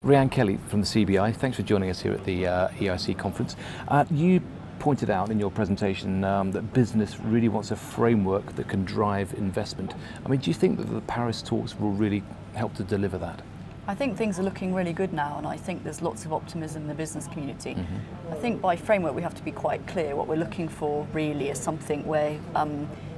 Rhian Kelly from the CBI, thanks for joining us here at the EIC conference. You pointed out in your presentation that business really wants a framework that can drive investment. I mean, do you think that the Paris talks will really help to deliver that? I think things are looking really good now, and I think there's lots of optimism in the business community. I think by framework we have to be quite clear. What we're looking for really is something where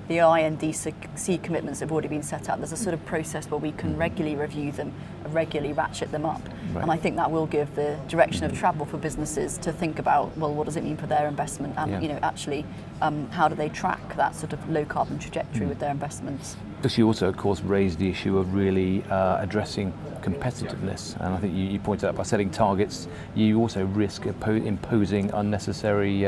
the INDC commitments have already been set out. There's a sort of process where we can regularly review them, regularly ratchet them up. Right. And I think that will give the direction of travel for businesses to think about, well, what does it mean for their investment, and actually how do they track that sort of low carbon trajectory with their investments. Because you also, of course, raised the issue of really addressing competitiveness, and I think you pointed out by setting targets, you also risk imposing unnecessary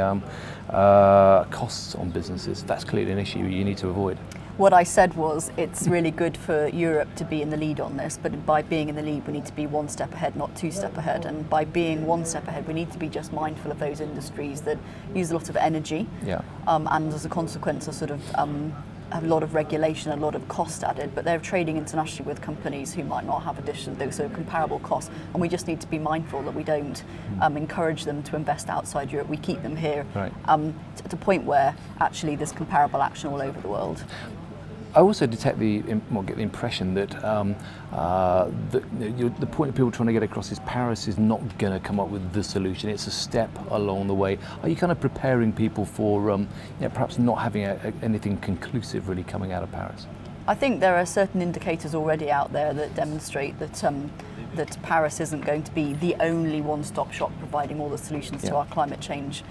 costs on businesses. That's clearly an issue you need to avoid. What I said was it's really good for Europe to be in the lead on this, but by being in the lead we need to be one step ahead, not two steps ahead. And by being one step ahead we need to be just mindful of those industries that use a lot of energy, and as a consequence are sort of have a lot of regulation, a lot of cost added, but they're trading internationally with companies who might not have those sort of comparable costs, and we just need to be mindful that we don't encourage them to invest outside Europe. We keep them here, right. To a point where actually there's comparable action all over the world. I also get the impression that the point of people trying to get across is Paris is not going to come up with the solution. It's a step along the way. Are you kind of preparing people for perhaps not having anything conclusive really coming out of Paris? I think there are certain indicators already out there that demonstrate that Paris isn't going to be the only one-stop shop providing all the solutions to our climate change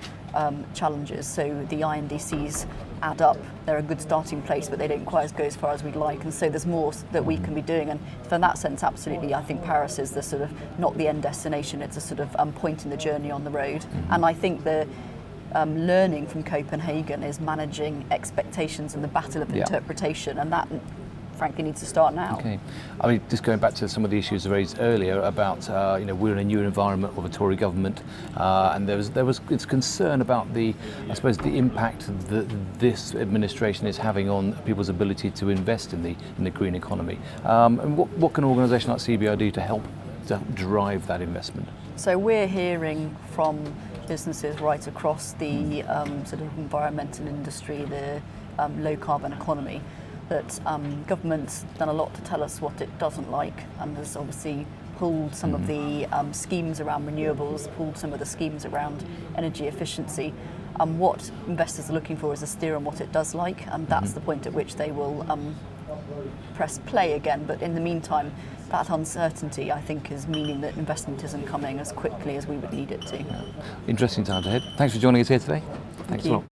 challenges. So the INDCs add up. They're a good starting place, but they don't quite go as far as we'd like, and so there's more that we can be doing. And from that sense, absolutely, I think Paris is the sort of not the end destination. It's a sort of point in the journey on the road. And I think the learning from Copenhagen is managing expectations and the battle of interpretation, and that frankly needs to start now. Okay, I mean, just going back to some of the issues raised earlier about we're in a new environment of a Tory government, and there was concern about the impact that this administration is having on people's ability to invest in the green economy. And what can an organisation like CBI do to help to drive that investment? So we're hearing from businesses right across the sort of environmental industry, the low carbon economy, that government's done a lot to tell us what it doesn't like, and has obviously pulled some of the schemes around renewables, pulled some of the schemes around energy efficiency. What investors are looking for is a steer on what it does like, and that's the point at which they will press play again. But in the meantime, that uncertainty, I think, is meaning that investment isn't coming as quickly as we would need it to. Interesting times ahead. Thanks for joining us here today. Thanks a lot.